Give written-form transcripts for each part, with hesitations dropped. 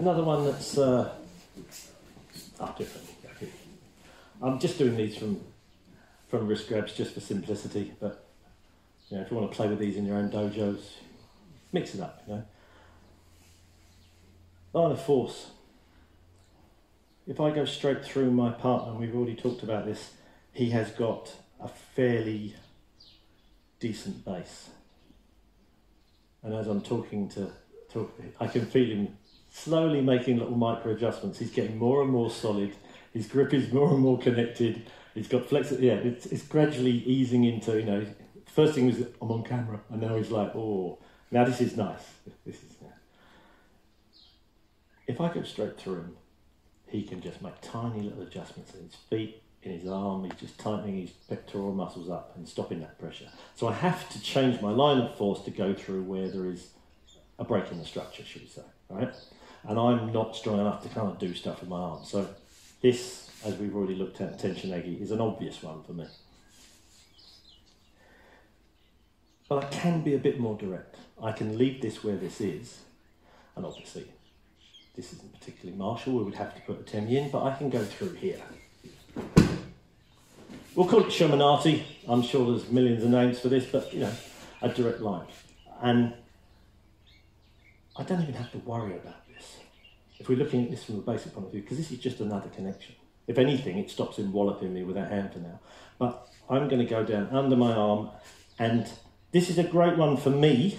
Another one that's different. I'm just doing these from wrist grabs just for simplicity, but you know, if you want to play with these in your own dojos, mix it up, you know. Line of force. If I go straight through my partner, and we've already talked about this, he has got a fairly decent base. And as I'm talking, I can feel him slowly making little micro adjustments. He's getting more and more solid. His grip is more and more connected. He's got flexibility. Yeah, it's gradually easing into, you know, first thing was I'm on camera, and now he's like, oh, now this is nice. This is nice. If I go straight through him, he can just make tiny little adjustments in his feet, in his arm. He's just tightening his pectoral muscles up and stopping that pressure. So I have to change my line of force to go through where there is a break in the structure, should we say, right? And I'm not strong enough to kind of do stuff with my arm. So this, as we've already looked at, tension-ate, is an obvious one for me. But I can be a bit more direct. I can leave this where this is, and obviously this isn't particularly martial, we would have to put a temi in, but I can go through here. We'll call it shomen-ate. I'm sure there's millions of names for this, but you know, a direct line. And I don't even have to worry about this. If we're looking at this from a basic point of view, because this is just another connection. If anything, it stops him walloping me with that hand for now. But I'm going to go down under my arm, and this is a great one for me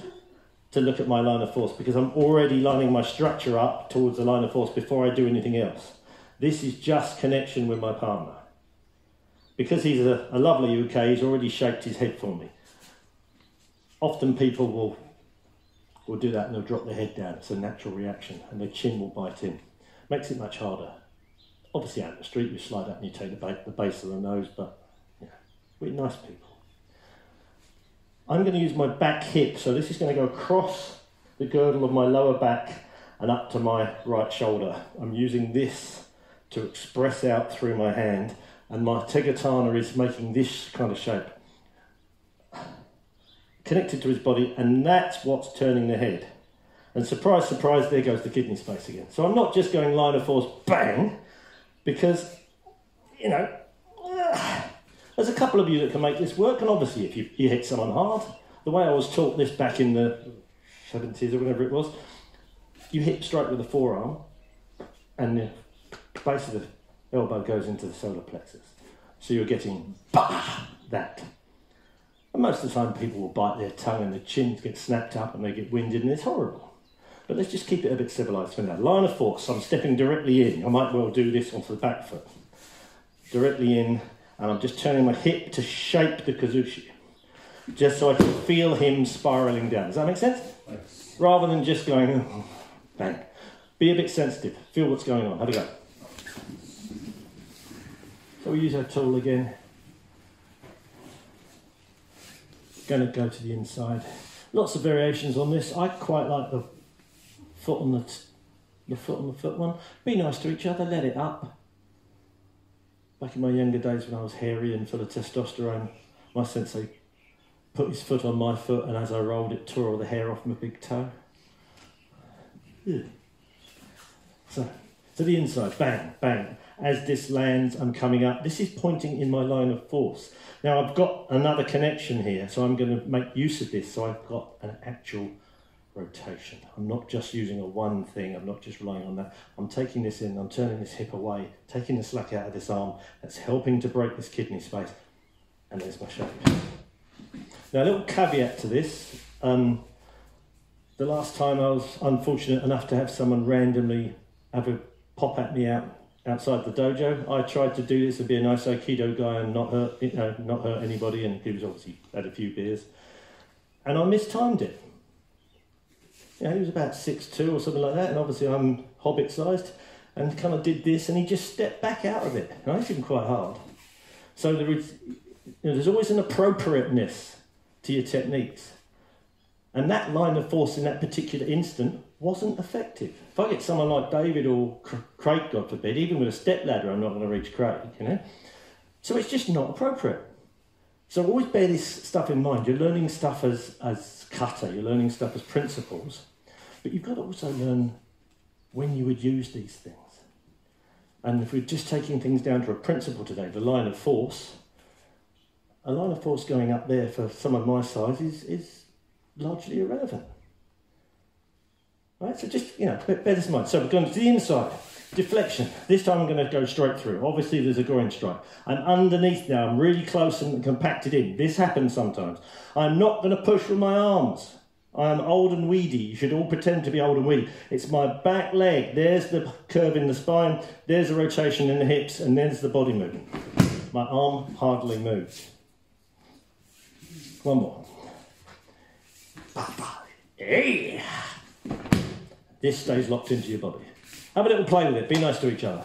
to look at my line of force, because I'm already lining my structure up towards the line of force before I do anything else. This is just connection with my partner. Because he's a lovely UK, he's already shaped his head for me. Often people will do that and they'll drop their head down. It's a natural reaction, and their chin will bite in. Makes it much harder. Obviously out in the street you slide up and you take the base of the nose, but yeah, we're nice people. I'm going to use my back hip, so this is going to go across the girdle of my lower back and up to my right shoulder. I'm using this to express out through my hand, and my tegatana is making this kind of shape. Connected to his body, and that's what's turning the head. And surprise, surprise, there goes the kidney space again. So I'm not just going line of force, bang, because, you know, there's a couple of you that can make this work, and obviously if you hit someone hard, the way I was taught this back in the 70s or whatever it was, you hit straight with the forearm, and the base of the elbow goes into the solar plexus. So you're getting bah, that. And most of the time people will bite their tongue and the chin gets snapped up and they get winded, and it's horrible. But let's just keep it a bit civilised for now. Line of force, I'm stepping directly in. I might well do this onto the back foot. Directly in, and I'm just turning my hip to shape the kazushi, just so I can feel him spiralling down. Does that make sense? Yes. Rather than just going, oh, bang. Be a bit sensitive. Feel what's going on. Have a go. So we use our tool again. Going to go to the inside. Lots of variations on this. I quite like the foot on the foot one. Be nice to each other. Let it up. Back in my younger days when I was hairy and full of testosterone, my sensei put his foot on my foot, and as I rolled it, tore all the hair off my big toe. Yeah. So, to the inside, bang, bang. As this lands, I'm coming up. This is pointing in my line of force. Now I've got another connection here, so I'm going to make use of this, so I've got an actual rotation. I'm not just using a one thing, I'm not just relying on that. I'm taking this in, I'm turning this hip away, taking the slack out of this arm. That's helping to break this kidney space. And there's my shape. Now a little caveat to this. The last time I was unfortunate enough to have someone randomly have a pop at me outside the dojo. I tried to do this and be a nice Aikido guy and not hurt anybody, and he was obviously had a few beers. And I mistimed it. You know, he was about 6'2" or something like that, and obviously I'm hobbit-sized, and kind of did this, and he just stepped back out of it. And I hit him quite hard. So there's always an appropriateness to your techniques. And that line of force in that particular instant wasn't effective. If I get someone like David or Craig, God forbid, even with a step ladder, I'm not going to reach Craig, you know. So it's just not appropriate. So always bear this stuff in mind. You're learning stuff as kata, you're learning stuff as principles, but you've got to also learn when you would use these things. And if we're just taking things down to a principle today, the line of force, a line of force going up there for someone my size is largely irrelevant. Right, so just, bear this in mind. So we're going to the inside. Deflection. This time I'm going to go straight through. Obviously there's a groin strike. I'm underneath now. I'm really close and compacted in. This happens sometimes. I'm not going to push with my arms. I'm old and weedy. You should all pretend to be old and weedy. It's my back leg. There's the curve in the spine. There's the rotation in the hips. And there's the body movement. My arm hardly moves. One more. Hey! This stays locked into your body. Have a little play with it. Be nice to each other.